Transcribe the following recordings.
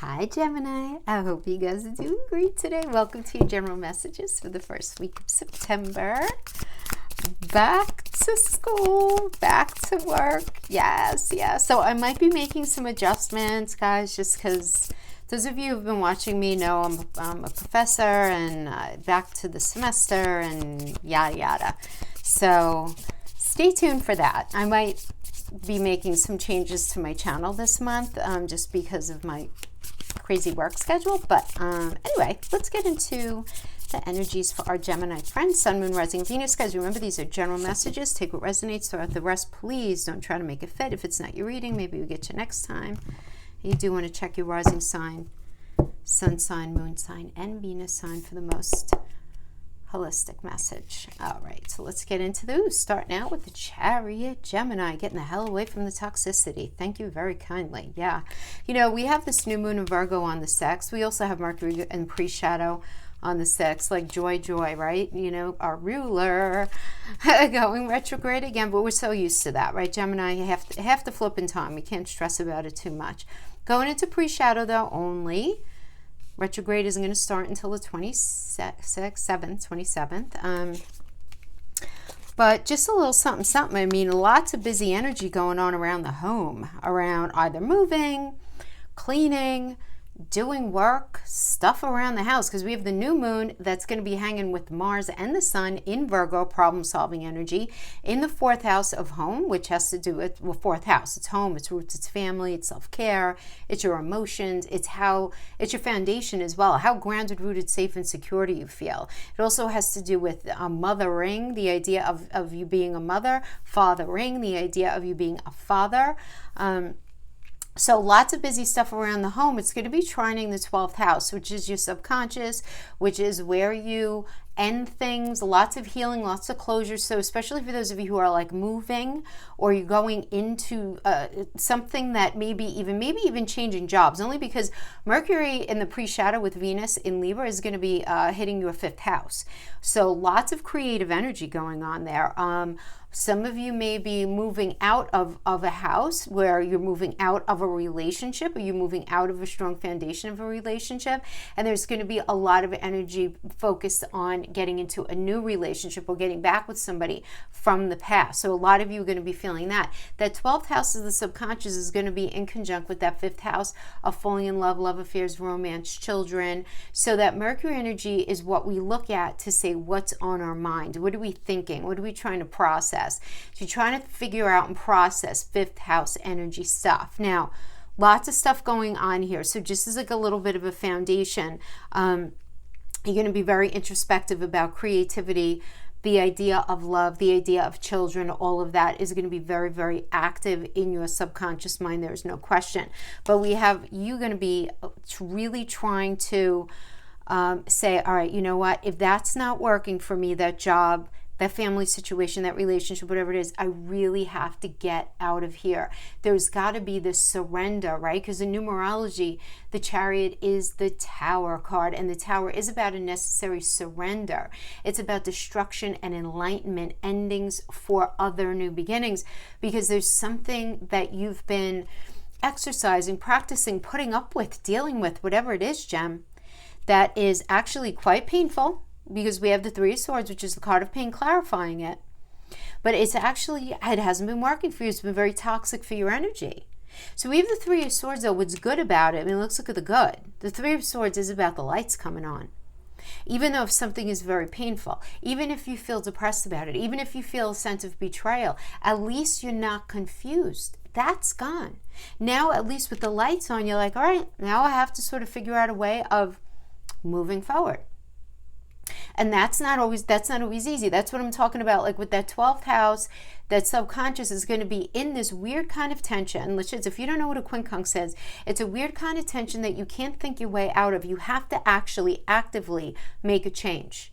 Hi Gemini, I hope you guys are doing great today. Welcome to your general messages for the first week of September. Back to school, back to work. Yes. So I might be making some adjustments, guys, just because those of you who've been watching me know I'm a professor and back to the semester and yada yada. So stay tuned for that. I might be making some changes to my channel this month just because of my crazy work schedule. But anyway, let's get into the energies for our Gemini friends, Sun, Moon, Rising, Venus. Guys, remember these are general messages. Take what resonates, throw out the rest. Please don't try to make it fit. If it's not your reading, maybe we get you next time. You do want to check your rising sign, sun sign, moon sign, and Venus sign for the most holistic message. All right, so let's get into those. Starting out with the Chariot, Gemini, getting the hell away from the toxicity. Thank you very kindly. Yeah, you know, we have this new moon in Virgo on the 6th. We also have Mercury and pre-shadow on the 6th, like joy, right? You know, our ruler going retrograde again, but we're so used to that, right? Gemini, you have to flip in time. We can't stress about it too much. Going into pre-shadow though only. Retrograde isn't going to start until the 27th. But just a little something. I mean, lots of busy energy going on around the home, around either moving, cleaning, doing work, stuff around the house, because we have the new moon that's going to be hanging with Mars and the Sun in Virgo, problem-solving energy, in the 4th house of home, which has to do with, well, 4th house. It's home, it's roots, it's family, it's self-care, it's your emotions, it's your foundation as well, how grounded, rooted, safe, and secure do you feel. It also has to do with mothering, the idea of you being a mother, fathering, the idea of you being a father. So lots of busy stuff around the home. It's going to be trining the 12th house, which is your subconscious, which is where you end things, lots of healing, lots of closure. So especially for those of you who are like moving or you're going into something that maybe even changing jobs, only because Mercury in the pre-shadow with Venus in Libra is going to be hitting your 5th house. So lots of creative energy going on there. Some of you may be moving out of a house where you're moving out of a relationship, or you're moving out of a strong foundation of a relationship. And there's going to be a lot of energy focused on getting into a new relationship or getting back with somebody from the past. So a lot of you are going to be feeling that. That 12th house of the subconscious is going to be in conjunct with that 5th house of falling in love, love affairs, romance, children. So that Mercury energy is what we look at to say what's on our mind. What are we thinking? What are we trying to process? So you're trying to figure out and process 5th house energy stuff. Now, lots of stuff going on here. So just as like a little bit of a foundation, you're going to be very introspective about creativity, the idea of love, the idea of children, all of that is going to be very, very active in your subconscious mind. There's no question. But we have you going to be really trying to say, all right, you know what? If that's not working for me, that job, that family situation, that relationship, whatever it is, I really have to get out of here. There's got to be this surrender, right? Because in numerology, the Chariot is the Tower card, and the Tower is about a necessary surrender. It's about destruction and enlightenment, endings for other new beginnings, because there's something that you've been exercising, practicing, putting up with, dealing with, whatever it is, Gem, that is actually quite painful. Because we have the 3 of Swords, which is the card of pain, clarifying it. But it hasn't been working for you. It's been very toxic for your energy. So we have the 3 of Swords, though. What's good about it, I mean, let's look at the good. The 3 of Swords is about the lights coming on. Even though if something is very painful, even if you feel depressed about it, even if you feel a sense of betrayal, at least you're not confused. That's gone. Now, at least with the lights on, you're like, all right, now I have to sort of figure out a way of moving forward. And that's not always easy. That's what I'm talking about. Like with that 12th house, that subconscious is going to be in this weird kind of tension. Which is, if you don't know what a quincunx says, it's a weird kind of tension that you can't think your way out of. You have to actually actively make a change.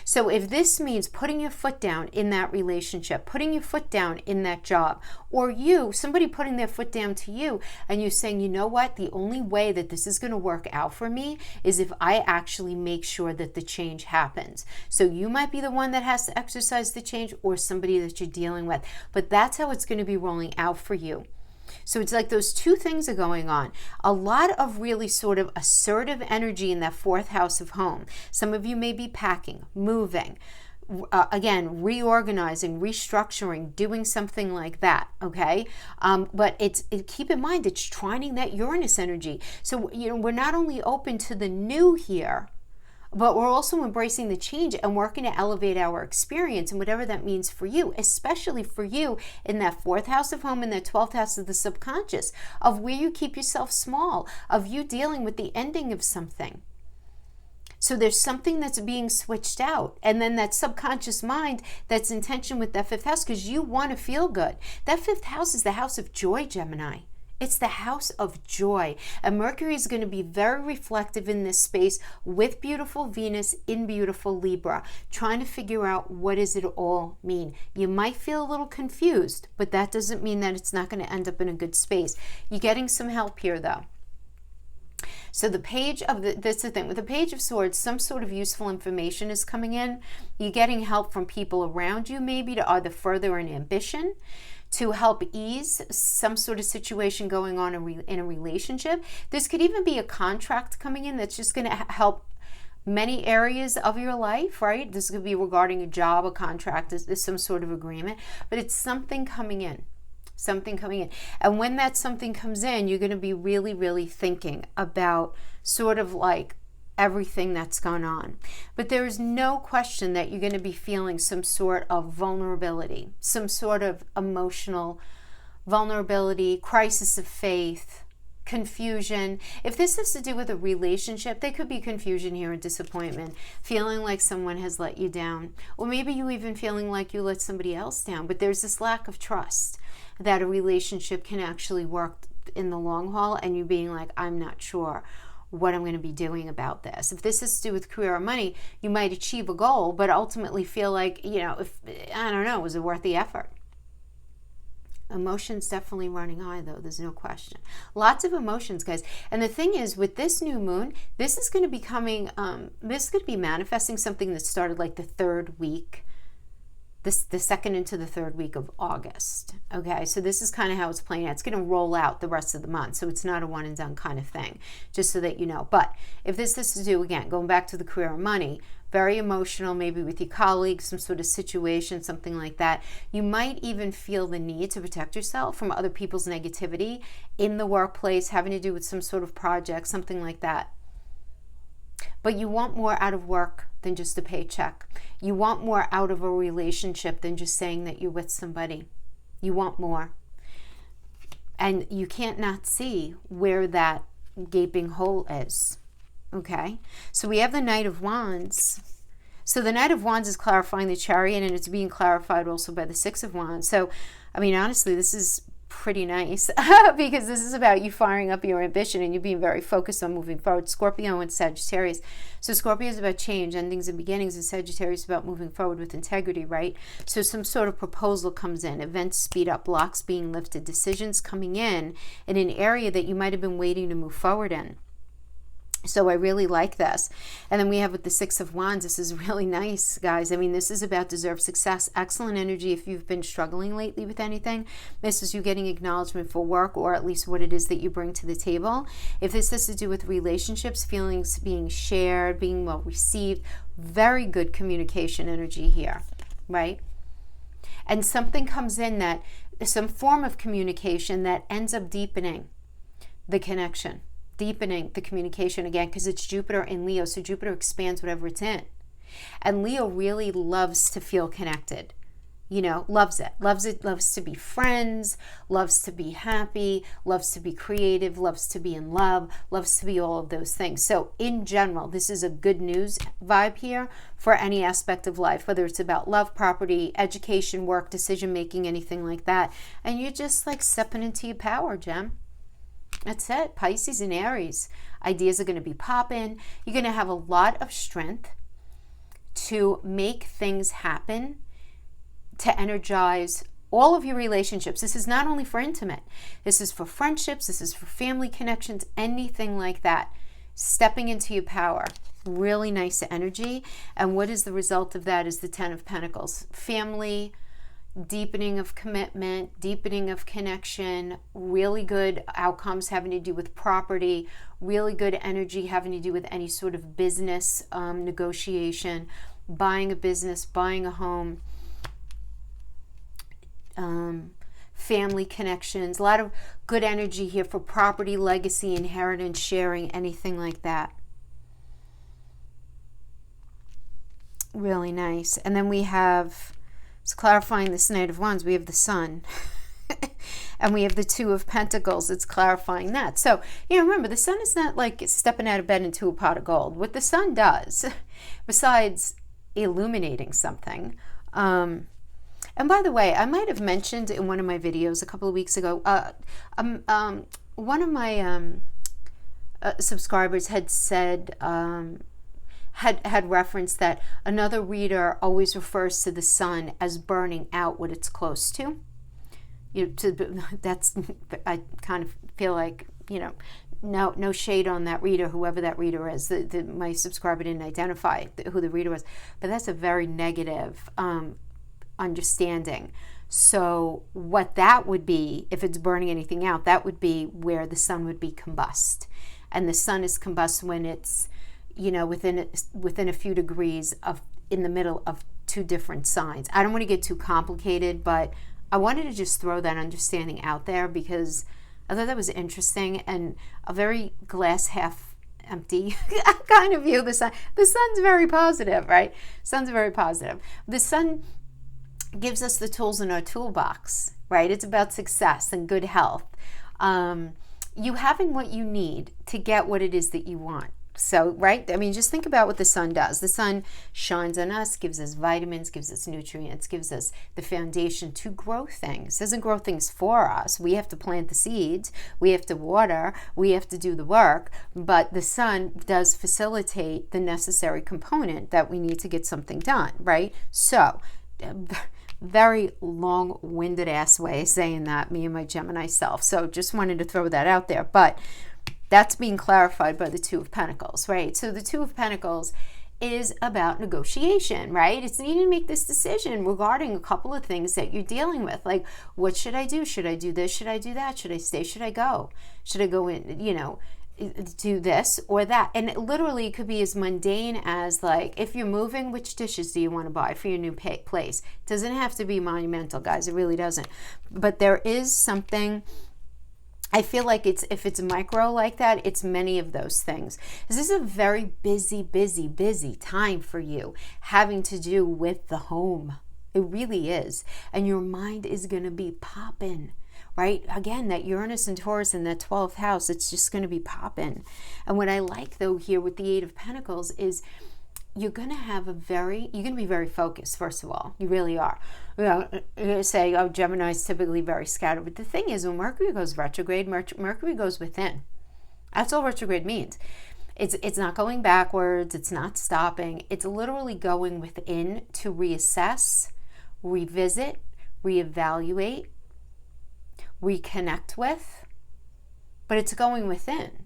So if this means putting your foot down in that relationship, putting your foot down in that job, or somebody putting their foot down to you, and you saying, you know what, the only way that this is going to work out for me is if I actually make sure that the change happens. So you might be the one that has to exercise the change, or somebody that you're dealing with, but that's how it's going to be rolling out for you. So it's like those two things are going on. A lot of really sort of assertive energy in that fourth house of home. Some of you may be packing, moving, again, reorganizing, restructuring, doing something like that, okay? But keep in mind, it's trining that Uranus energy. So, we're not only open to the new here, but we're also embracing the change and working to elevate our experience and whatever that means for you, especially for you in that fourth house of home and that 12th house of the subconscious, of where you keep yourself small, of you dealing with the ending of something. So there's something that's being switched out. And then that subconscious mind that's in tension with that fifth house because you want to feel good. That fifth house is the house of joy, Gemini. It's the house of joy. And Mercury is going to be very reflective in this space with beautiful Venus in beautiful Libra, trying to figure out what does it all mean. You might feel a little confused, but that doesn't mean that it's not going to end up in a good space. You're getting some help here, though. So the page of that's the thing with the Page of Swords, some sort of useful information is coming in. You're getting help from people around you, maybe to either further an ambition, to help ease some sort of situation going on in a relationship. This could even be a contract coming in that's just going to help many areas of your life, right? This could be regarding a job, a contract, is some sort of agreement, but it's something coming in. Something coming in. And when that something comes in, you're going to be really, really thinking about sort of like everything that's gone on. But there is no question that you're going to be feeling some sort of vulnerability, some sort of emotional vulnerability, crisis of faith, confusion. If this has to do with a relationship, there could be confusion here and disappointment, feeling like someone has let you down, or maybe you even feeling like you let somebody else down. But there's this lack of trust that a relationship can actually work in the long haul, and you being like, I'm not sure what I'm going to be doing about this. If this has to do with career or money, you might achieve a goal, but ultimately feel like, I don't know, was it worth the effort? Emotions definitely running high, though. There's no question. Lots of emotions, guys. And the thing is, with this new moon, this is going to be coming, this is going to be manifesting something that started like the third week, the second into the third week of August. Okay, so this is kind of how it's playing out. It's going to roll out the rest of the month, so it's not a one and done kind of thing, just so that you know. But if this is to do, again, going back to the career and money, very emotional, maybe with your colleagues, some sort of situation, something like that. You might even feel the need to protect yourself from other people's negativity in the workplace, having to do with some sort of project, something like that. But you want more out of work than just a paycheck. You want more out of a relationship than just saying that you're with somebody. You want more. And you can't not see where that gaping hole is. Okay? So we have the Knight of Wands. So the Knight of Wands is clarifying the Chariot, and it's being clarified also by the Six of Wands. So, I mean, honestly, this is pretty nice because this is about you firing up your ambition and you being very focused on moving forward. Scorpio and Sagittarius. So Scorpio is about change, endings and beginnings, and Sagittarius is about moving forward with integrity, right? So some sort of proposal comes in, events speed up, blocks being lifted, decisions coming in an area that you might have been waiting to move forward in. So I really like this. And then we have with the Six of Wands, this is really nice, guys. I mean, this is about deserved success, excellent energy if you've been struggling lately with anything. This is you getting acknowledgement for work, or at least what it is that you bring to the table. If this has to do with relationships, feelings being shared, being well received, very good communication energy here, right? And something comes in that, some form of communication that ends up deepening the connection. Deepening the communication again, because it's Jupiter in Leo, so Jupiter expands whatever it's in. And Leo really loves to feel connected, loves it, loves to be friends, loves to be happy, loves to be creative, loves to be in love, loves to be all of those things. So in general, this is a good news vibe here for any aspect of life, whether it's about love, property, education, work, decision making, anything like that. And you're just like stepping into your power, Gem. That's it. Pisces and Aries. Ideas are going to be popping. You're going to have a lot of strength to make things happen, to energize all of your relationships. This is not only for intimate. This is for friendships. This is for family connections, anything like that. Stepping into your power. Really nice energy. And what is the result of that is the Ten of Pentacles. Family, deepening of commitment, deepening of connection, really good outcomes having to do with property, really good energy having to do with any sort of business negotiation, buying a business, buying a home, family connections, a lot of good energy here for property, legacy, inheritance, sharing, anything like that. Really nice. And then we have, it's clarifying this Knight of Wands, we have the Sun. And we have the Two of Pentacles. It's clarifying that. So, remember, the Sun is not like stepping out of bed into a pot of gold. What the Sun does, besides illuminating something, and by the way, I might have mentioned in one of my videos a couple of weeks ago, one of my subscribers had said, had referenced that another reader always refers to the Sun as burning out what it's close to. That's, I kind of feel like, no shade on that reader, whoever that reader is. My subscriber didn't identify who the reader was, but that's a very negative understanding. So what that would be, if it's burning anything out, that would be where the Sun would be combust. And the Sun is combust when it's, within a few degrees of, in the middle of two different signs. I don't want to get too complicated, but I wanted to just throw that understanding out there because I thought that was interesting and a very glass half empty kind of view of the Sun. The Sun's very positive, right? Sun's very positive. The Sun gives us the tools in our toolbox, right? It's about success and good health. You having what you need to get what it is that you want. So, right? I mean, just think about what the Sun does. The Sun shines on us, gives us vitamins, gives us nutrients, gives us the foundation to grow things. It doesn't grow things for us. We have to plant the seeds. We have to water. We have to do the work. But the Sun does facilitate the necessary component that we need to get something done, right? So, very long-winded ass way of saying that, me and my Gemini self. So, just wanted to throw that out there. But that's being clarified by the Two of Pentacles, right? So the Two of Pentacles is about negotiation, right? It's needing to make this decision regarding a couple of things that you're dealing with. Like, what should I do? Should I do this? Should I do that? Should I stay? Should I go? Should I go in, do this or that? And it literally could be as mundane as, like, if you're moving, which dishes do you want to buy for your new place? It doesn't have to be monumental, guys. It really doesn't. But there is something, I feel like if it's micro like that, it's many of those things. This is a very busy time for you, having to do with the home. It really is. And your mind is going to be popping, right? Again, that Uranus and Taurus in that 12th house, it's just going to be popping. And what I like, though, here with the Eight of Pentacles is you're going to be very focused, first of all. You really are. You're going to say, oh, Gemini is typically very scattered. But the thing is, when Mercury goes retrograde, Mercury goes within. That's all retrograde means. It's not going backwards. It's not stopping. It's literally going within to reassess, revisit, reevaluate, reconnect with. But it's going within.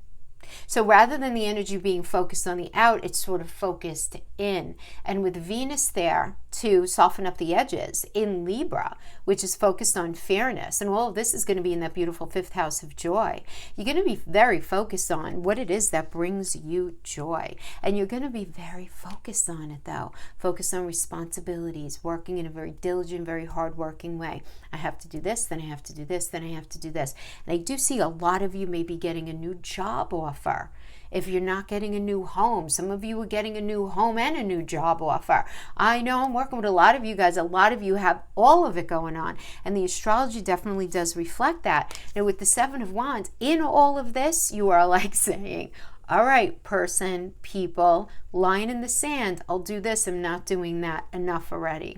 So rather than the energy being focused on the out, it's sort of focused in. And with Venus there to soften up the edges in Libra, which is focused on fairness, and all of this is going to be in that beautiful 5th house of joy. You're going to be very focused on what it is that brings you joy. And you're going to be very focused on it, though. Focused on responsibilities, working in a very diligent, very hardworking way. I have to do this, then I have to do this, then I have to do this. And I do see a lot of you may be getting a new job offer. If you're not getting a new home, some of you are getting a new home and a new job offer. I know I'm working with a lot of you guys. A lot of you have all of it going on. And the astrology definitely does reflect that. And with the Seven of Wands, in all of this, you are like saying, all right, person, people, line in the sand. I'll do this. I'm not doing that enough already.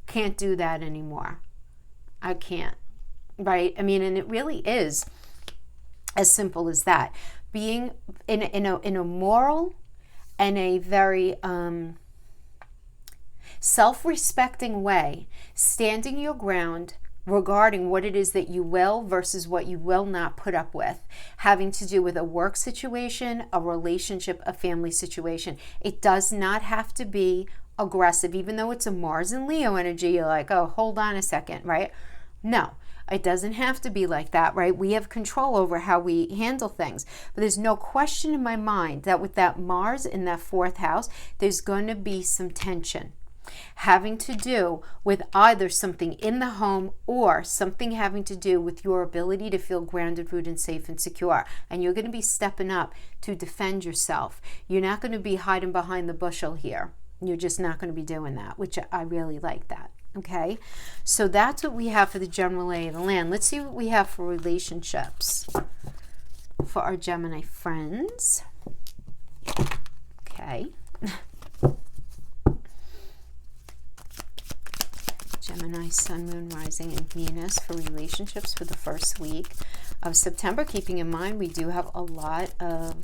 Can't do that anymore. I can't. Right? I mean, and it really is as simple as that. Being in a moral and a very self-respecting way, standing your ground regarding what it is that you will versus what you will not put up with, having to do with a work situation, a relationship, a family situation. It does not have to be aggressive, even though it's a Mars and Leo energy. You're like, oh, hold on a second, right? No, it doesn't have to be like that, right? We have control over how we handle things. But there's no question in my mind that with that Mars in that 4th house, there's going to be some tension having to do with either something in the home or something having to do with your ability to feel grounded, rooted, and safe and secure. And you're going to be stepping up to defend yourself. You're not going to be hiding behind the bushel here. You're just not going to be doing that, which I really like that. Okay, so that's what we have for the general lay of the land. Let's see what we have for relationships for our Gemini friends. Okay. Gemini, Sun, Moon, Rising, and Venus for relationships for the first week of September. Keeping in mind, we do have a lot of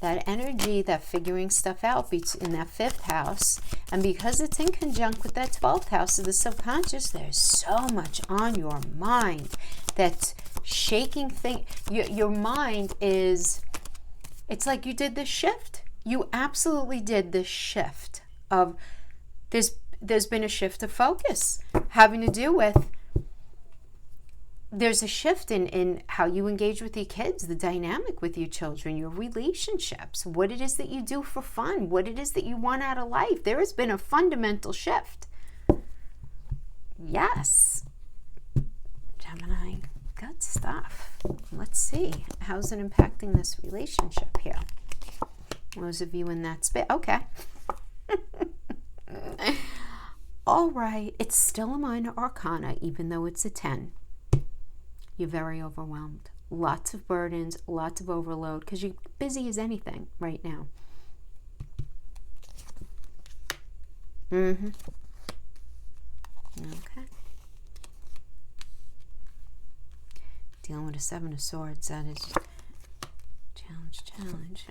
that energy, that figuring stuff out in that 5th house. And because it's in conjunct with that 12th house of the subconscious, there's so much on your mind that's shaking thing. Your mind is, it's like you did this shift. You absolutely did this shift of, there's been a shift of focus having to do with, there's a shift in how you engage with your kids, the dynamic with your children, your relationships, what it is that you do for fun, what it is that you want out of life. There has been a fundamental shift. Yes. Gemini, good stuff. Let's see. How's it impacting this relationship here? Those of you in that space. Okay. All right. It's still a minor arcana, even though it's a 10. You're very overwhelmed. Lots of burdens, lots of overload, because you're busy as anything right now. Okay. Dealing with a 7 of Swords, that is challenge.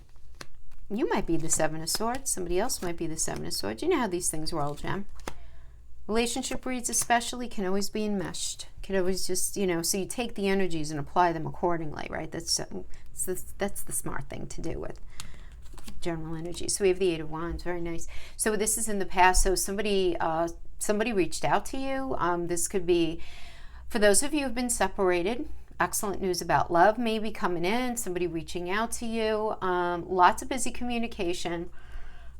You might be the 7 of Swords. Somebody else might be the 7 of Swords. You know how these things roll, Gem. Relationship reads especially can always be enmeshed. Can always just, so you take the energies and apply them accordingly, right? That's the smart thing to do with general energy. So we have the 8 of Wands, very nice. So this is in the past. So somebody reached out to you. This could be, for those of you who've been separated, excellent news about love maybe coming in, somebody reaching out to you, lots of busy communication.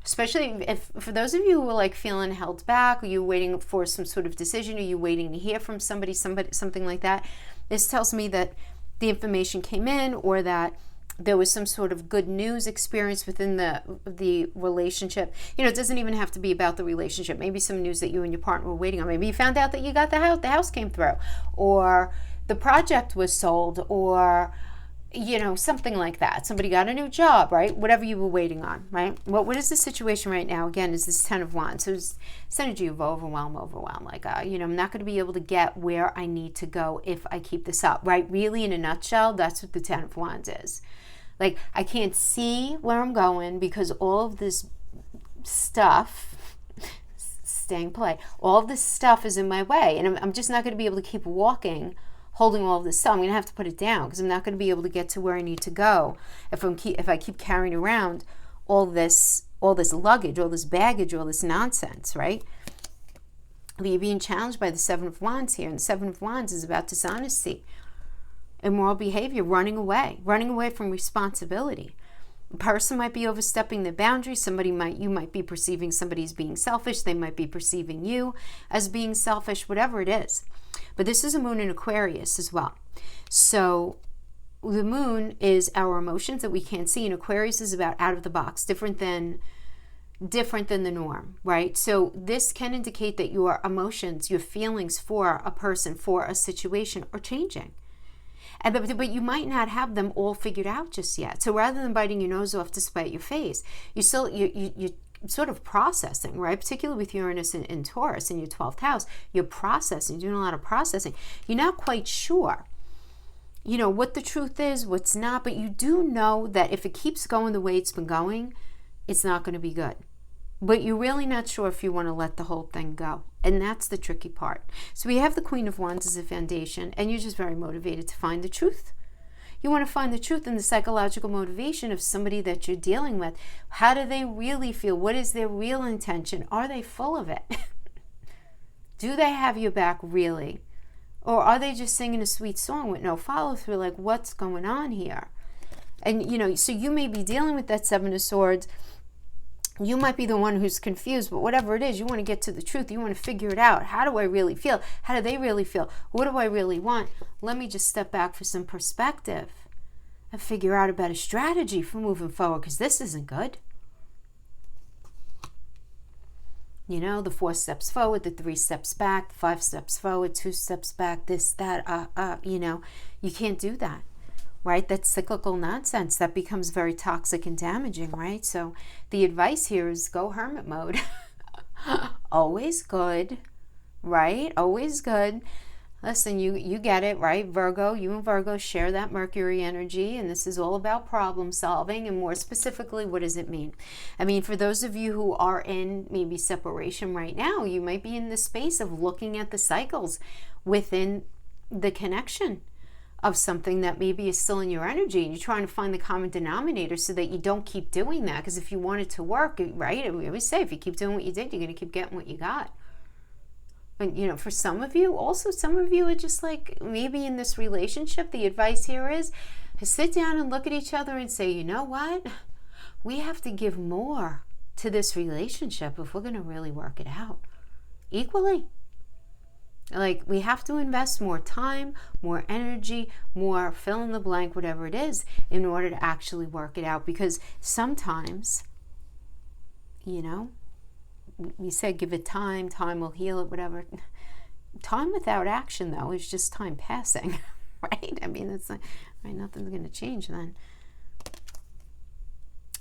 Especially if, for those of you who are like feeling held back, or you're waiting for some sort of decision, or you're waiting to hear from somebody, something like that, this tells me that the information came in, or that there was some sort of good news experience within the relationship. It doesn't even have to be about the relationship. Maybe some news that you and your partner were waiting on. Maybe you found out that you got the house came through, or the project was sold, or something like that. Somebody got a new job, right? Whatever you were waiting on, right? What is the situation right now? Again, is this 10 of Wands. So it's energy of overwhelm. Like, I'm not going to be able to get where I need to go if I keep this up, right? Really, in a nutshell, that's what the 10 of Wands is. Like, I can't see where I'm going because all of this stuff, staying polite, all of this stuff is in my way. And I'm just not going to be able to keep walking holding all of this stuff. I'm going to have to put it down because I'm not going to be able to get to where I need to go if I keep carrying around all this luggage, all this baggage, all this nonsense, right? You're being challenged by the 7 of Wands here, and the 7 of Wands is about dishonesty, immoral behavior, running away from responsibility. A person might be overstepping their boundaries. You might be perceiving somebody as being selfish. They might be perceiving you as being selfish, whatever it is. But this is a moon in Aquarius as well. So the moon is our emotions that we can't see, and Aquarius is about out of the box, different than the norm, right? So this can indicate that your emotions, your feelings for a person, for a situation are changing. But you might not have them all figured out just yet. So rather than biting your nose off to spite your face, you're sort of processing, right? Particularly with Uranus in Taurus in your 12th house, you're processing, doing a lot of processing. You're not quite sure, what the truth is, what's not, but you do know that if it keeps going the way it's been going, it's not going to be good. But you're really not sure if you want to let the whole thing go. And that's the tricky part. So we have the Queen of Wands as a foundation, and you're just very motivated to find the truth. You want to find the truth in the psychological motivation of somebody that you're dealing with. How do they really feel? What is their real intention? Are they full of it? Do they have your back really? Or are they just singing a sweet song with no follow through? Like, what's going on here? And, you know, so you may be dealing with that Seven of Swords. You might be the one who's confused, but whatever it is, you want to get to the truth. You want to figure it out. How do I really feel? How do they really feel? What do I really want? Let me just step back for some perspective and figure out a better strategy for moving forward, because this isn't good. You know, the 4 steps forward, the 3 steps back, the 5 steps forward, 2 steps back, this, that, you know, you can't do that. Right? That's cyclical nonsense. That becomes very toxic and damaging, right? So the advice here is go hermit mode. Always good, right? Always good. Listen, you get it, right? Virgo, you and Virgo share that Mercury energy, and this is all about problem solving, and more specifically, what does it mean? I mean, for those of you who are in maybe separation right now, you might be in the space of looking at the cycles within the connection of something that maybe is still in your energy, and you're trying to find the common denominator so that you don't keep doing that. Because if you want it to work, right, we always say if you keep doing what you did, you're going to keep getting what you got. And, you know, for some of you, also some of you are just like, maybe in this relationship, the advice here is to sit down and look at each other and say, you know what, we have to give more to this relationship if we're going to really work it out equally. Like, we have to invest more time, more energy, more fill in the blank, whatever it is, in order to actually work it out. Because sometimes, you know, we said give it time, time will heal it, whatever. Time without action, though, is just time passing, right? I mean, it's like, right, nothing's going to change then.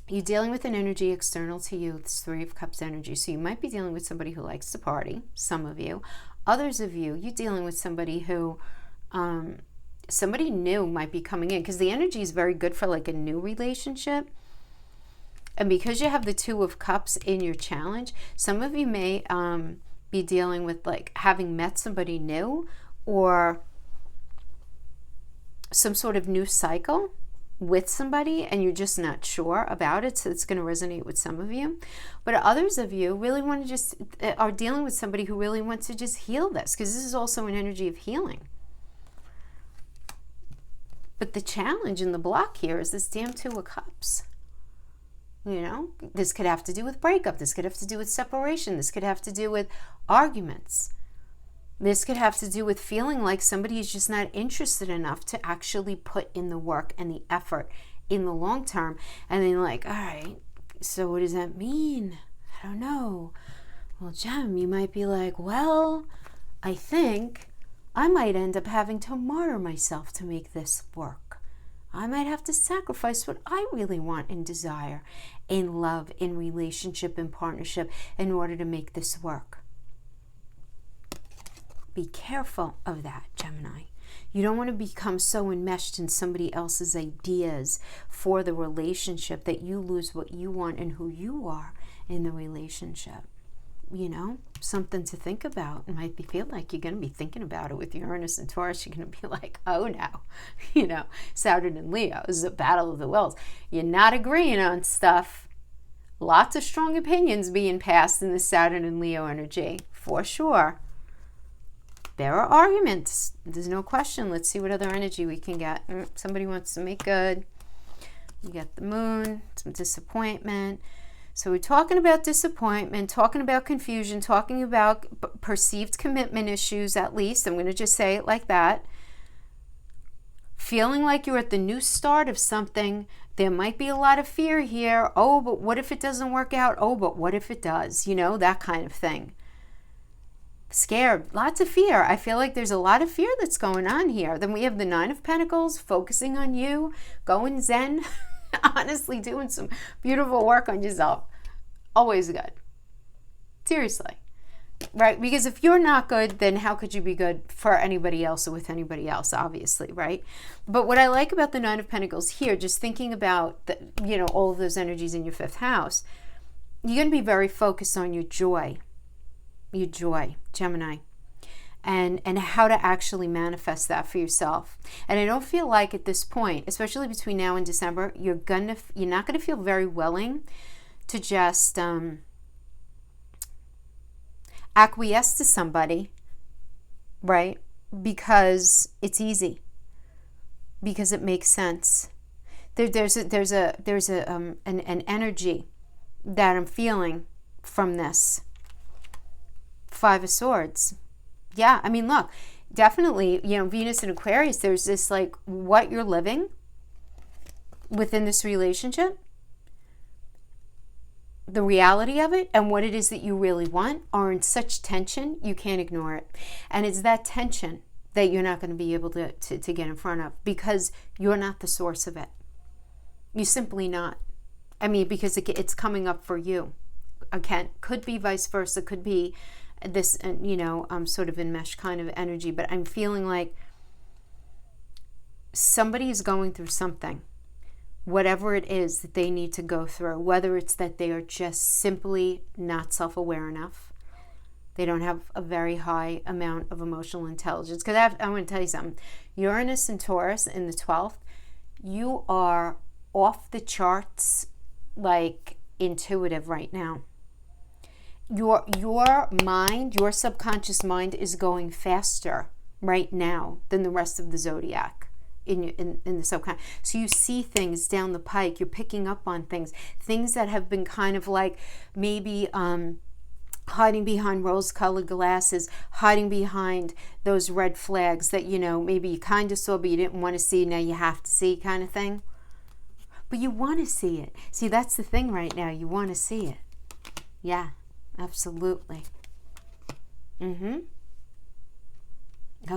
You're dealing with an energy external to you. It's 3 of Cups energy. So you might be dealing with somebody who likes to party, some of you. Others of you, you're dealing with somebody who, somebody new might be coming in, because the energy is very good for like a new relationship. And because you have the 2 of Cups in your challenge, some of you may be dealing with like having met somebody new, or some sort of new cycle with somebody, and you're just not sure about it, so it's going to resonate with some of you. But others of you really want to just are dealing with somebody who really wants to just heal this, because this is also an energy of healing. But the challenge and the block here is this damn 2 of Cups. You know, this could have to do with breakup, this could have to do with separation, this could have to do with arguments. This could have to do with feeling like somebody is just not interested enough to actually put in the work and the effort in the long term. And then like, all right, so what does that mean? I don't know. Well, Gem, you might be like, well, I think I might end up having to martyr myself to make this work. I might have to sacrifice what I really want and desire in love, in relationship, in partnership, in order to make this work. Be careful of that, Gemini. You don't want to become so enmeshed in somebody else's ideas for the relationship that you lose what you want and who you are in the relationship. You know, something to think about. It might feel like you're going to be thinking about it with Uranus and Taurus. You're going to be like, oh no, you know, Saturn and Leo. This is a battle of the wills. You're not agreeing on stuff. Lots of strong opinions being passed in the Saturn and Leo energy, for sure. There are arguments. There's no question. Let's see what other energy we can get. Somebody wants to make good. You got the Moon, some disappointment. So we're talking about disappointment, talking about confusion, talking about perceived commitment issues, at least. I'm going to just say it like that. Feeling like you're at the new start of something. There might be a lot of fear here. Oh, but what if it doesn't work out? Oh, but what if it does? You know, that kind of thing. Scared, lots of fear. I feel like there's a lot of fear that's going on here. Then we have the 9 of Pentacles, focusing on you, going zen, honestly doing some beautiful work on yourself. Always good. Seriously. Right? Because if you're not good, then how could you be good for anybody else or with anybody else, obviously, right? But what I like about the 9 of Pentacles here, just thinking about the, you know, all of those energies in your 5th house, you're going to be very focused on your joy, Gemini. and how to actually manifest that for yourself. And I don't feel like at this point, especially between now and December, you're not gonna feel very willing to just acquiesce to somebody, right? Because it's easy, because it makes sense. There's an energy that I'm feeling from this. Five of Swords. Yeah, I mean, look, definitely, you know, Venus and Aquarius, there's this like what you're living within this relationship, the reality of it, and what it is that you really want are in such tension, you can't ignore it. And it's that tension that you're not going to be able to get in front of, because you're not the source of it. You're simply not. I mean, because it's coming up for you. Again, could be vice versa, could be this, you know, sort of enmeshed kind of energy, but I'm feeling like somebody is going through something, whatever it is that they need to go through, whether it's that they are just simply not self-aware enough, they don't have a very high amount of emotional intelligence. Because I want to tell you something, Uranus and Taurus in the 12th, you are off the charts, like intuitive right now. Your mind, your subconscious mind is going faster right now than the rest of the zodiac in the subconscious. So you see things down the pike, you're picking up on things that have been kind of like maybe hiding behind rose-colored glasses, hiding behind those red flags that, you know, maybe you kind of saw but you didn't want to see, now you have to see, kind of thing. But you want to see it. See, that's the thing right now, you want to see it. Yeah. Absolutely. Oh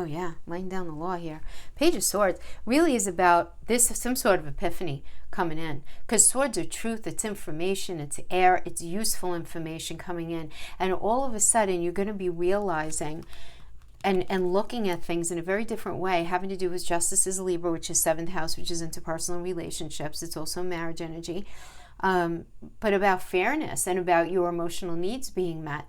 yeah, laying down the law here. Page of Swords really is about this, some sort of epiphany coming in. Because swords are truth, it's information, it's air, it's useful information coming in. And all of a sudden you're going to be realizing and looking at things in a very different way, having to do with Justice is Libra, which is 7th house, which is interpersonal relationships. It's also marriage energy. But about fairness and about your emotional needs being met.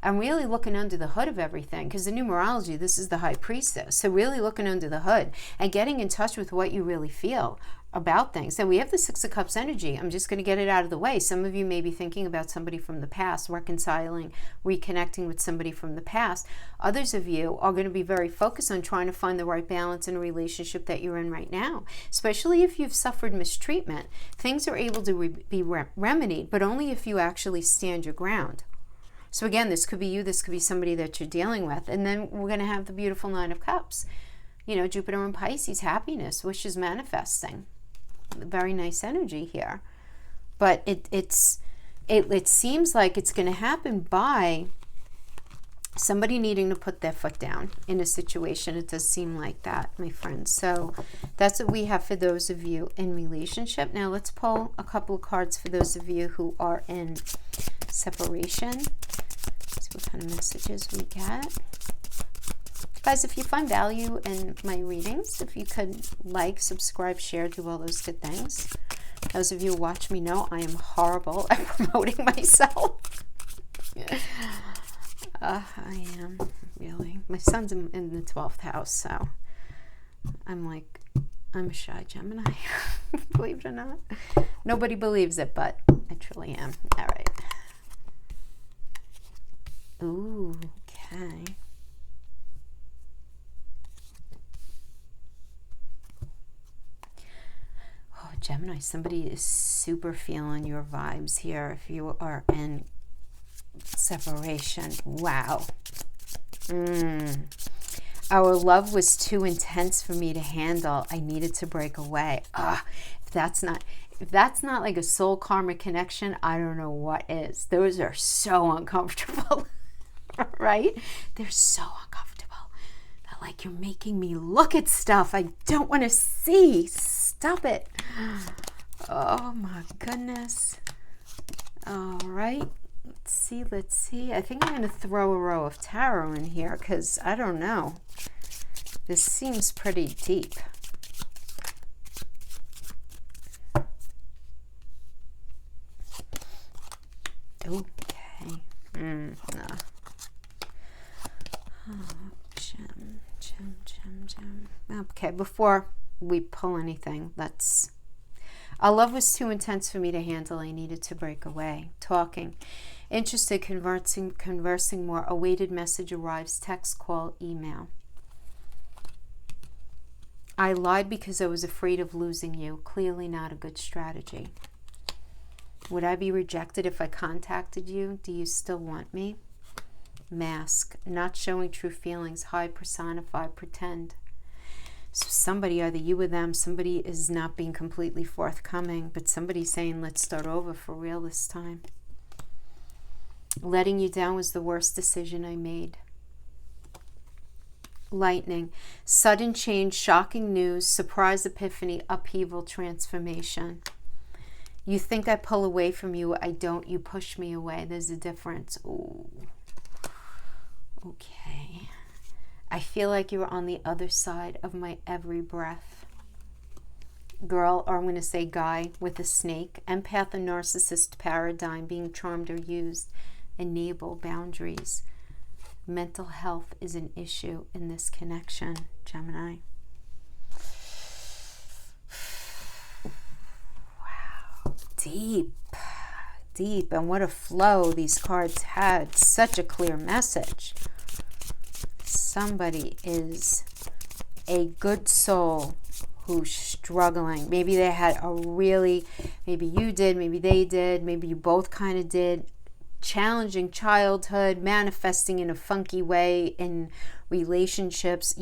I'm really looking under the hood of everything, because the numerology, this is the High Priestess. So really looking under the hood and getting in touch with what you really feel about things. And we have the Six of Cups energy. I'm just going to get it out of the way. Some of you may be thinking about somebody from the past, reconciling, reconnecting with somebody from the past. Others of you are going to be very focused on trying to find the right balance in a relationship that you're in right now. Especially if you've suffered mistreatment, things are able to be remedied, but only if you actually stand your ground. So again, this could be you, this could be somebody that you're dealing with. And then we're going to have the beautiful Nine of Cups. You know, Jupiter and Pisces, happiness, wishes manifesting. Very nice energy here. But it seems like it's going to happen by somebody needing to put their foot down in a situation. It does seem like that, my friends. So that's what we have for those of you in relationship. Now let's pull a couple of cards for those of you who are in separation. See what kind of messages we get. Guys, if you find value in my readings, if you could like, subscribe, share, do all those good things. Those of you who watch me know I am horrible at promoting myself. I am, really. My son's in the 12th house, so I'm a shy Gemini, believe it or not. Nobody believes it, but I truly am. All right. Ooh, okay. Oh, Gemini, somebody is super feeling your vibes here if you are in separation. Wow. Our love was too intense for me to handle. I needed to break away. If that's not like a soul karma connection, I don't know what is. Those are so uncomfortable. Right? They're so uncomfortable. They're like, you're making me look at stuff I don't want to see. Stop it. Oh my goodness. All right. Let's see. I think I'm going to throw a row of tarot in here because I don't know. This seems pretty deep. Okay. No. Oh, Okay, before we pull anything, our love was too intense for me to handle. I needed to break away. Talking. Interested, conversing more. Awaited message arrives. Text, call, email. I lied because I was afraid of losing you. Clearly not a good strategy. Would I be rejected if I contacted you? Do you still want me? Mask. Not showing true feelings. Hide, personify, pretend. So somebody, either you or them, somebody is not being completely forthcoming, but somebody's saying, let's start over for real this time. Letting you down was the worst decision I made. Lightning. Sudden change, shocking news, surprise epiphany, upheaval, transformation. You think I pull away from you. I don't. You push me away. There's a difference. Ooh. Okay. I feel like you're on the other side of my every breath. Girl, or I'm going to say guy, with a snake. Empath and narcissist paradigm, being charmed or used. Enable boundaries. Mental health is an issue in this connection, Gemini. Wow. Deep. And what a flow these cards had. Such a clear message. Somebody is a good soul who's struggling. Maybe they had maybe you did, maybe they did, maybe you both kind of did. Challenging childhood, manifesting in a funky way in relationships,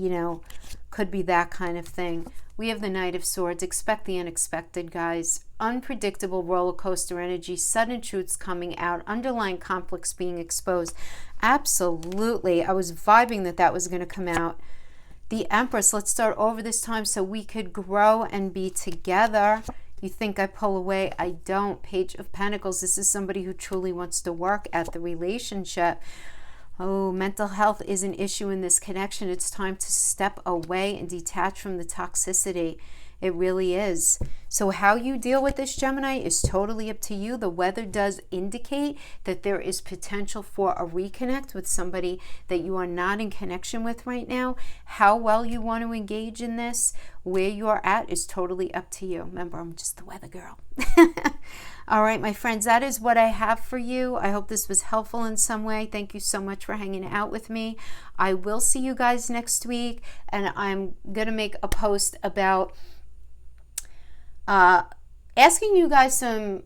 could be that kind of thing. We have the Knight of Swords. Expect the unexpected, guys. Unpredictable roller coaster energy, sudden truths coming out, underlying conflicts being exposed. Absolutely. I was vibing that was going to come out. The Empress. Let's start over this time so we could grow and be together. You think I pull away? I don't. Page of Pentacles. This is somebody who truly wants to work at the relationship. Oh, mental health is an issue in this connection. It's time to step away and detach from the toxicity. It really is. So how you deal with this, Gemini, is totally up to you. The weather does indicate that there is potential for a reconnect with somebody that you are not in connection with right now. How well you want to engage in this, where you are at, is totally up to you. Remember, I'm just the weather girl. All right, my friends, that is what I have for you. I hope this was helpful in some way. Thank you so much for hanging out with me. I will see you guys next week, and I'm going to make a post about asking you guys some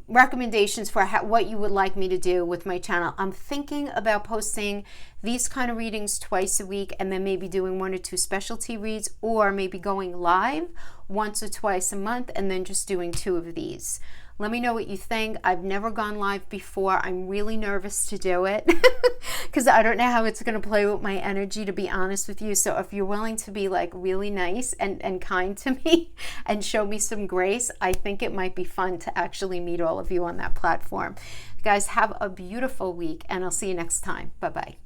recommendations for what you would like me to do with my channel. I'm thinking about posting these kind of readings twice a week, and then maybe doing 1 or 2 specialty reads, or maybe going live once or twice a month and then just doing 2 of these. Let me know what you think. I've never gone live before. I'm really nervous to do it because I don't know how it's going to play with my energy, to be honest with you. So if you're willing to be like really nice and kind to me and show me some grace, I think it might be fun to actually meet all of you on that platform. Guys, have a beautiful week, and I'll see you next time. Bye-bye.